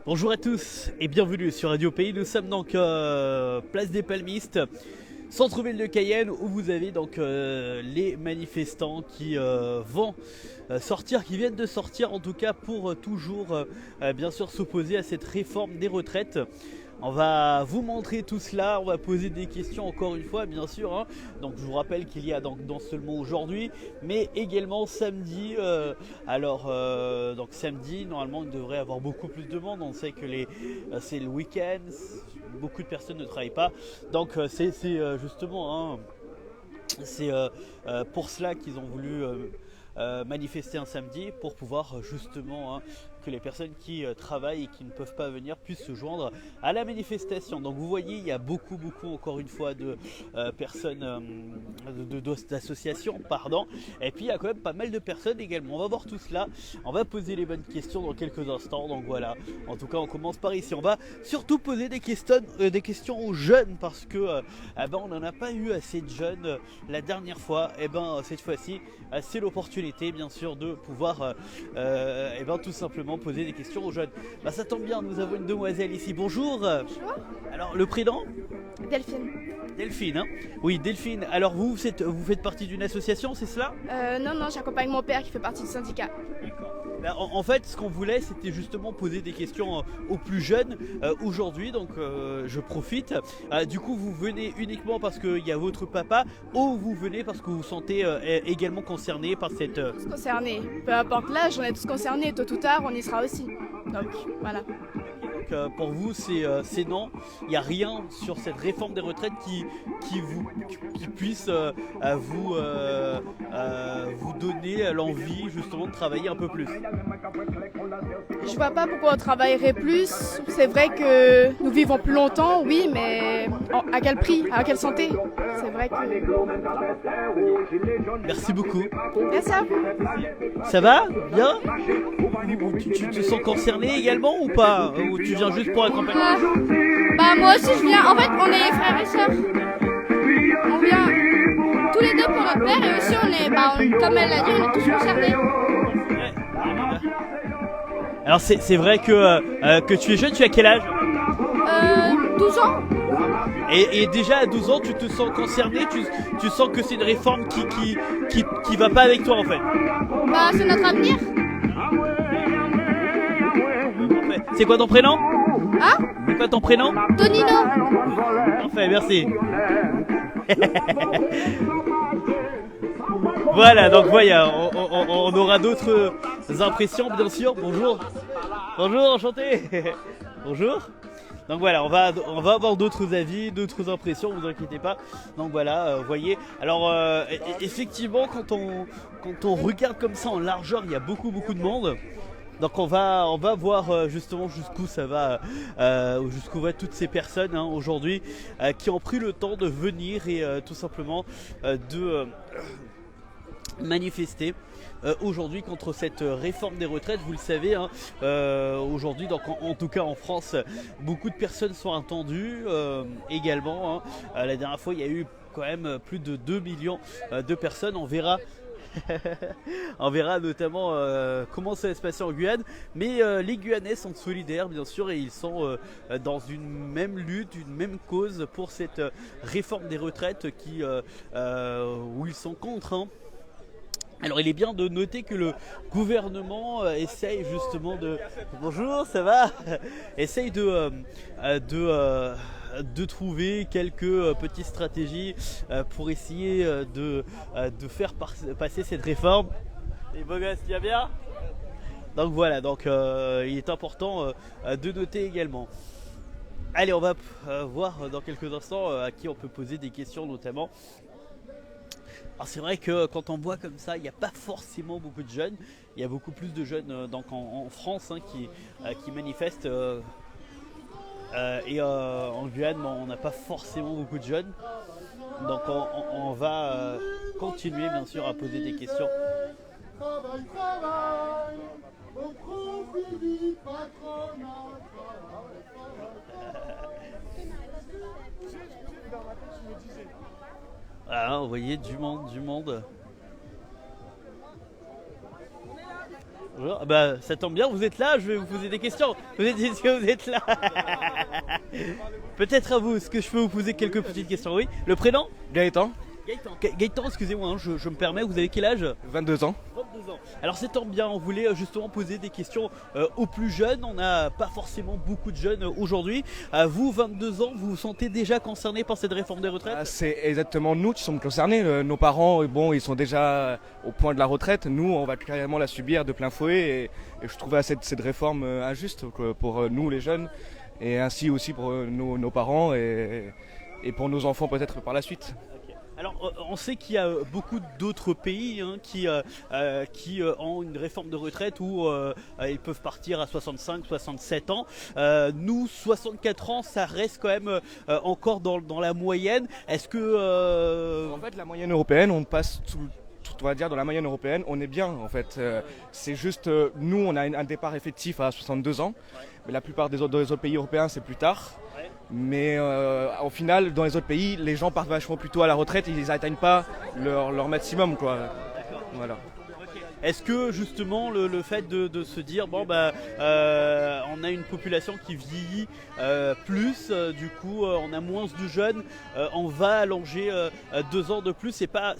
Bonjour à tous et bienvenue sur Radio Pays. Nous sommes donc place des Palmistes, centre-ville de Cayenne, où vous avez donc les manifestants qui vont sortir, qui viennent de sortir en tout cas pour toujours bien sûr s'opposer à cette réforme des retraites. On va vous montrer tout cela, on va poser des questions encore une fois bien sûr, hein. Donc je vous rappelle qu'il y a donc non seulement aujourd'hui mais également samedi. Donc samedi normalement il devrait y avoir beaucoup plus de monde. On sait que c'est le week-end, beaucoup de personnes ne travaillent pas. Donc c'est justement hein, c'est pour cela qu'ils ont voulu manifester un samedi pour pouvoir justement hein, que les personnes qui travaillent et qui ne peuvent pas venir puissent se joindre à la manifestation. Donc vous voyez il y a beaucoup encore une fois de personnes d'associations pardon, et puis il y a quand même pas mal de personnes également. On va voir tout cela, on va poser les bonnes questions dans quelques instants. Donc voilà, en tout cas on commence par ici. On va surtout poser des questions aux jeunes parce que on n'en a pas eu assez de jeunes la dernière fois. Et cette fois-ci c'est l'opportunité bien sûr de pouvoir tout simplement poser des questions aux jeunes. Ça tombe bien, nous avons une demoiselle ici. Bonjour. Bonjour. Alors le prénom? Delphine. Delphine, hein? Oui, Delphine. Alors vous faites partie d'une association, c'est cela? Non, j'accompagne mon père qui fait partie du syndicat. En fait, ce qu'on voulait, c'était justement poser des questions aux plus jeunes aujourd'hui. Donc, je profite. Du coup, vous venez uniquement parce qu'il y a votre papa, ou vous venez parce que vous vous sentez également concerné par cette. Tous concernés. Peu importe l'âge, on est tous concernés. Tôt ou tard, on y sera aussi. Donc, voilà. Donc, pour vous, c'est non. Il n'y a rien sur cette réforme des retraites qui puisse vous donner l'envie justement de travailler un peu plus. Je vois pas pourquoi on travaillerait plus. C'est vrai que nous vivons plus longtemps, oui, mais à quel prix? À quelle santé? C'est vrai que... Merci beaucoup. Merci à vous. Ça va? Bien? Tu te sens concerné également ou pas? Ou tu viens juste pour accompagner? Moi aussi je viens. En fait, on est frères et sœurs. On vient tous les deux pour notre père et aussi comme elle l'a dit, on est tous concernés. Alors c'est vrai que tu es jeune, tu as quel âge? 12 ans. Et déjà à 12 ans tu te sens concerné, tu sens que c'est une réforme qui va pas avec toi en fait. C'est notre avenir. C'est quoi ton prénom? Hein? C'est quoi ton prénom? Tonino. Parfait, merci. Voilà, donc voilà, on aura d'autres impressions bien sûr. Bonjour. Bonjour, enchanté. Bonjour. Donc voilà, on va avoir d'autres avis, d'autres impressions, vous inquiétez pas. Donc voilà, vous voyez. Alors effectivement, quand on regarde comme ça en largeur, il y a beaucoup de monde. Donc on va voir justement jusqu'où ça va, jusqu'où va toutes ces personnes hein, aujourd'hui qui ont pris le temps de venir et tout simplement de manifester aujourd'hui contre cette réforme des retraites. Vous le savez hein, aujourd'hui, donc en tout cas en France, beaucoup de personnes sont attendues également hein. La dernière fois il y a eu quand même plus de 2 millions de personnes. On verra on verra notamment comment ça va se passer en Guyane. Mais les Guyanais sont solidaires bien sûr et ils sont dans une même lutte, une même cause pour cette réforme des retraites où ils sont contre hein. Alors il est bien de noter que le gouvernement essaye justement de... Bonjour, ça va? Essaye de trouver quelques petites stratégies pour essayer de faire passer cette réforme. Les beaux gosses, tu vas bien? Donc voilà, donc il est important de noter également. Allez, on va voir dans quelques instants à qui on peut poser des questions notamment. Alors c'est vrai que quand on voit comme ça, il n'y a pas forcément beaucoup de jeunes. Il y a beaucoup plus de jeunes donc en France hein, qui manifestent. Et en Guyane, on n'a pas forcément beaucoup de jeunes. Donc on va continuer bien sûr à poser des questions. Travail, au profit du patronat. Ah, vous voyez, du monde. Bonjour. Ah bah, ça tombe bien, vous êtes là, je vais vous poser des questions. Est-ce que vous êtes là? Peut-être à vous, est-ce que je peux vous poser quelques petites questions? Oui. Le prénom? Gaëtan, Gaëtan, excusez-moi, hein, je me permets, vous avez quel âge? 22 ans. 22 ans. Alors ça tombe bien, on voulait justement poser des questions aux plus jeunes. On n'a pas forcément beaucoup de jeunes aujourd'hui. Vous, 22 ans, vous vous sentez déjà concerné par cette réforme des retraites? C'est exactement nous qui sommes concernés. Nos parents, bon, ils sont déjà au point de la retraite. Nous, on va carrément la subir de plein fouet. Et je trouvais cette réforme injuste quoi, pour nous, les jeunes, et ainsi aussi pour nos parents et pour nos enfants peut-être par la suite. Alors, on sait qu'il y a beaucoup d'autres pays hein, qui ont une réforme de retraite où ils peuvent partir à 65, 67 ans. Nous, 64 ans, ça reste quand même encore dans la moyenne. Est-ce que... En fait, la moyenne européenne, on passe on va dire dans la moyenne européenne, on est bien en fait. C'est juste, nous, on a un départ effectif à 62 ans, mais la plupart des autres pays européens, c'est plus tard. Mais au final, dans les autres pays, les gens partent vachement plus tôt à la retraite et ils n'atteignent pas leur maximum, quoi. Voilà. Est-ce que justement le fait de se dire bon bah on a une population qui vieillit plus, du coup on a moins de jeunes, on va allonger 2 ans de plus, c'est pas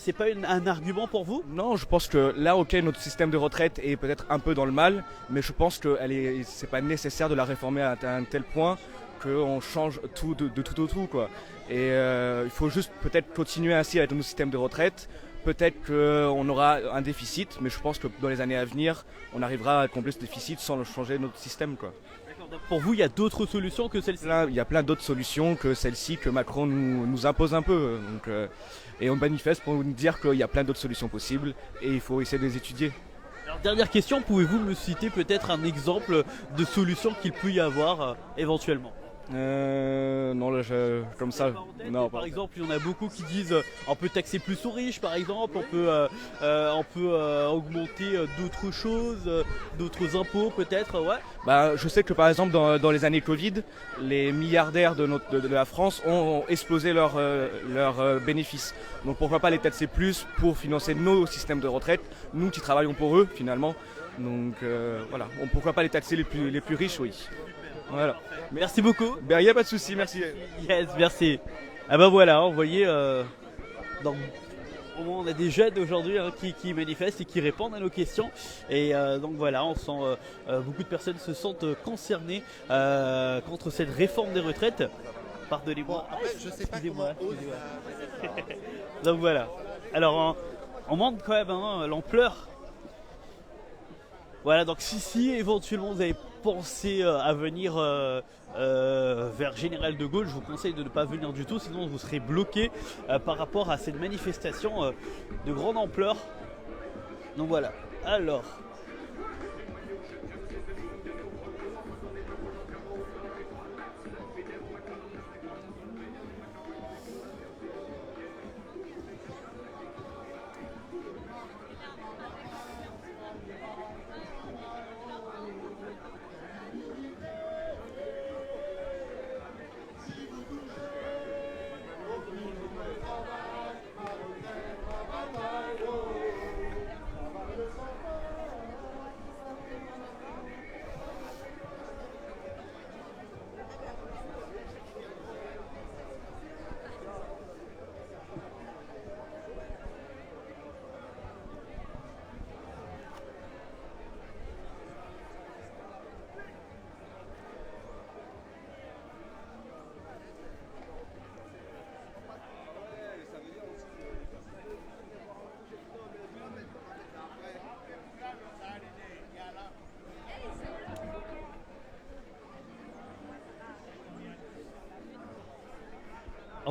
un argument pour vous? Non, je pense que là, ok, notre système de retraite est peut-être un peu dans le mal, mais je pense que c'est pas nécessaire de la réformer à un tel point qu'on change tout de tout au tout, quoi. Et il faut juste peut-être continuer ainsi avec nos systèmes de retraite. Peut-être qu'on aura un déficit, mais je pense que dans les années à venir, on arrivera à combler ce déficit sans changer notre système, quoi. Donc pour vous, il y a d'autres solutions que celle-ci? Il y a plein d'autres solutions que celle-ci que Macron nous impose un peu. Donc, et on manifeste pour nous dire qu'il y a plein d'autres solutions possibles et il faut essayer de les étudier. Alors, dernière question, pouvez-vous me citer peut-être un exemple de solution qu'il peut y avoir éventuellement? Non, là, comme ça, non. Par exemple, il y en a beaucoup qui disent on peut taxer plus aux riches, par exemple, on peut augmenter d'autres choses, d'autres impôts peut-être, ouais. Bah, je sais que par exemple dans les années Covid, les milliardaires de la France ont explosé leurs bénéfices. Donc pourquoi pas les taxer plus pour financer nos systèmes de retraite, nous qui travaillons pour eux finalement. Donc voilà, pourquoi pas les taxer les plus riches, oui. Voilà. Merci beaucoup. Ben, y a pas de souci, merci. Yes, merci. Ah bah voilà, vous voyez, au moins on a des jeunes aujourd'hui hein, qui manifestent et qui répondent à nos questions. Et donc voilà, on sent beaucoup de personnes se sentent concernées contre cette réforme des retraites. Pardonnez-moi. Bon, en fait, je sais pas comment Donc voilà. Alors on montre quand même hein, l'ampleur. Voilà, donc si éventuellement vous avez pensé à venir vers Général de Gaulle, je vous conseille de ne pas venir du tout, sinon vous serez bloqué par rapport à cette manifestation de grande ampleur. Donc voilà, alors...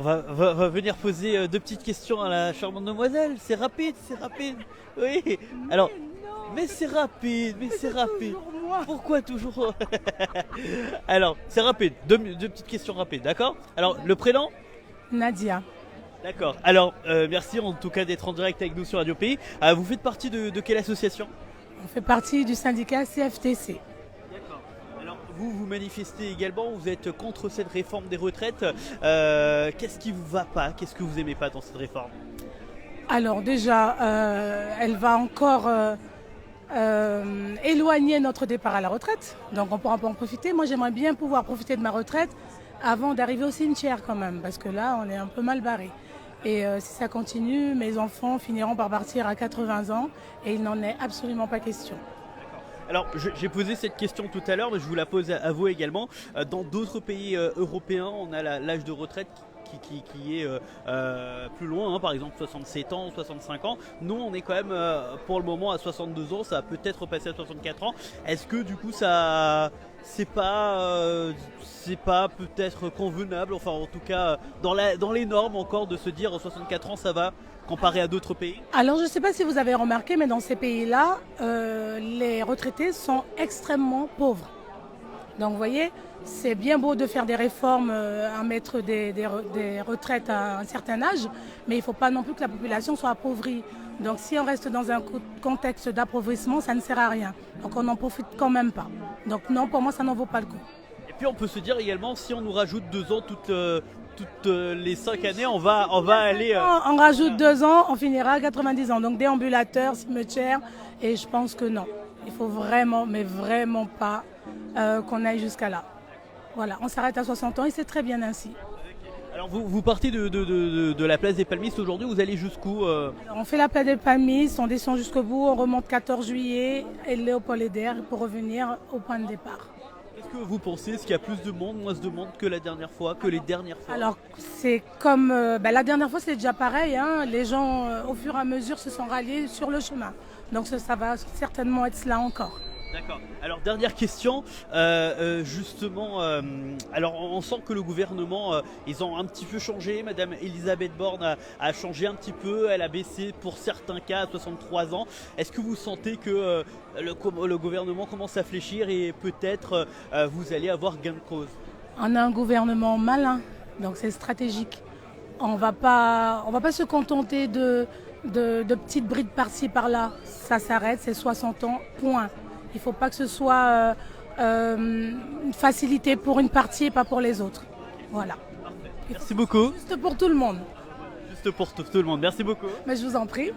On va venir poser 2 petites questions à la charmante demoiselle. C'est rapide, c'est rapide. Oui. Alors, mais c'est rapide. Pourquoi toujours? Alors, c'est rapide. 2 petites questions rapides, d'accord? Alors, le prénom? Nadia. D'accord. Alors, merci en tout cas d'être en direct avec nous sur Radio Pays. Vous faites partie de quelle association? On fait partie du syndicat CFTC. Vous manifestez également, vous êtes contre cette réforme des retraites. Qu'est-ce qui vous va pas? Qu'est-ce que vous aimez pas dans cette réforme? Alors déjà, elle va encore éloigner notre départ à la retraite. Donc on ne pourra pas en profiter. Moi, j'aimerais bien pouvoir profiter de ma retraite avant d'arriver au cimetière quand même, parce que là, on est un peu mal barré. Et si ça continue, mes enfants finiront par partir à 80 ans et il n'en est absolument pas question. Alors, j'ai posé cette question tout à l'heure, mais je vous la pose à vous également. Dans d'autres pays européens, on a l'âge de retraite qui est plus loin, hein, par exemple 67 ans, 65 ans. Nous, on est quand même pour le moment à 62 ans, ça va peut-être repasser à 64 ans. Est-ce que du coup, c'est pas peut-être convenable, enfin en tout cas dans les normes encore de se dire 64 ans ça va comparé à d'autres pays? Alors je ne sais pas si vous avez remarqué, mais dans ces pays-là, les retraités sont extrêmement pauvres. Donc vous voyez, c'est bien beau de faire des réformes, à mettre des retraites à un certain âge, mais il ne faut pas non plus que la population soit appauvrie. Donc si on reste dans un contexte d'appauvrissement, ça ne sert à rien. Donc on n'en profite quand même pas. Donc non, pour moi, ça n'en vaut pas le coup. Et puis on peut se dire également, si on nous rajoute 2 ans toutes les 5 années, on va aller... On rajoute 2 ans, on finira à 90 ans. Donc déambulateur, cimetière, et je pense que non. Il faut vraiment, mais vraiment pas qu'on aille jusqu'à là. Voilà, on s'arrête à 60 ans et c'est très bien ainsi. Alors vous partez de la place des Palmistes aujourd'hui, vous allez jusqu'où On fait la place des Palmistes, on descend jusqu'au bout, on remonte 14 juillet et Léopold Eder pour revenir au point de départ. Est-ce que vous pensez, est-ce qu'il y a plus de monde, moins de monde que la dernière fois, que les dernières fois? Alors c'est comme la dernière fois, c'était déjà pareil, hein. Les gens au fur et à mesure se sont ralliés sur le chemin. Donc ça va certainement être cela encore. D'accord. Alors dernière question, justement, alors on sent que le gouvernement, ils ont un petit peu changé. Madame Elisabeth Borne a changé un petit peu, elle a baissé pour certains cas à 63 ans. Est-ce que vous sentez que le gouvernement commence à fléchir et peut-être vous allez avoir gain de cause? On a un gouvernement malin, donc c'est stratégique. On va pas se contenter de petites brides par-ci par-là. Ça s'arrête, c'est 60 ans, point. Il ne faut pas que ce soit une facilité pour une partie et pas pour les autres. Voilà. Merci beaucoup. Juste pour tout le monde. Juste pour tout le monde. Merci beaucoup. Mais je vous en prie.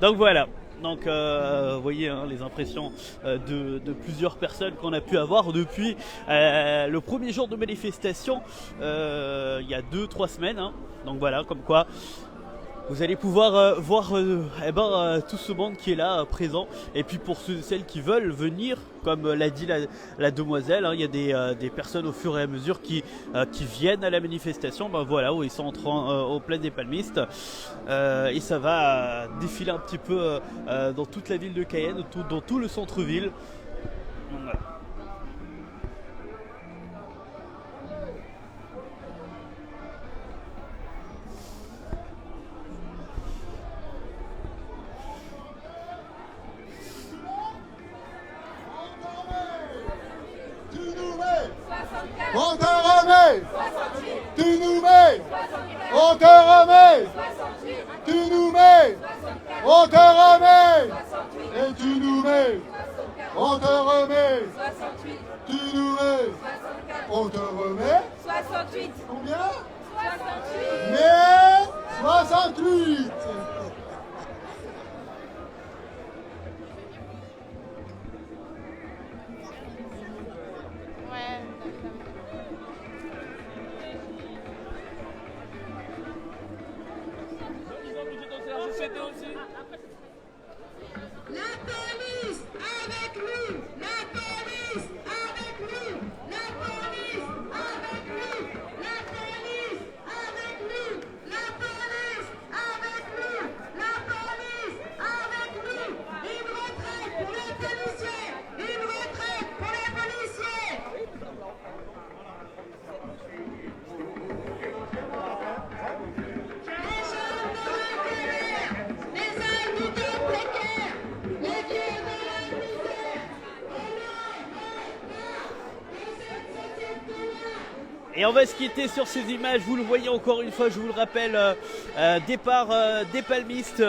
Donc voilà. Donc vous voyez hein, les impressions de plusieurs personnes qu'on a pu avoir depuis le premier jour de manifestation il y a 2-3 semaines. Hein. Donc voilà, comme quoi vous allez pouvoir voir tout ce monde qui est là présent. Et puis pour celles qui veulent venir, comme l'a dit la demoiselle, hein, il y a des personnes au fur et à mesure qui viennent à la manifestation. Ben voilà, où ils sont au Place des Palmistes. Et ça va défiler un petit peu dans toute la ville de Cayenne, dans tout le centre-ville. Voilà. On te remet, tu nous mets, on te remet, tu nous mets, on te remet, et tu nous mets, on te remet, tu nous mets, on te remet, 68. combien? 68. Mais 68. La police avec nous, la police avec nous, la police avec nous, la police avec nous, la police avec nous, la police avec nous. Une retraite pour les policiers, une retraite pour les policiers. Les jeunes de la colère, les habitants précaires, les vieux de la misère, Et on va se quitter sur ces images, vous le voyez encore une fois, je vous le rappelle, départ des Palmistes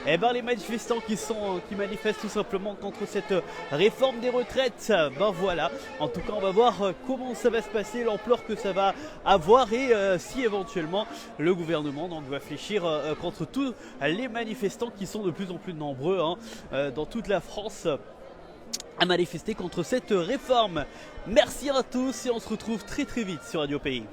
Eh ben les manifestants qui manifestent tout simplement contre cette réforme des retraites, ben voilà. En tout cas, on va voir comment ça va se passer, l'ampleur que ça va avoir et si éventuellement le gouvernement donc va fléchir contre tous les manifestants qui sont de plus en plus nombreux dans toute la France à manifester contre cette réforme. Merci à tous et on se retrouve très vite sur Radio Pays.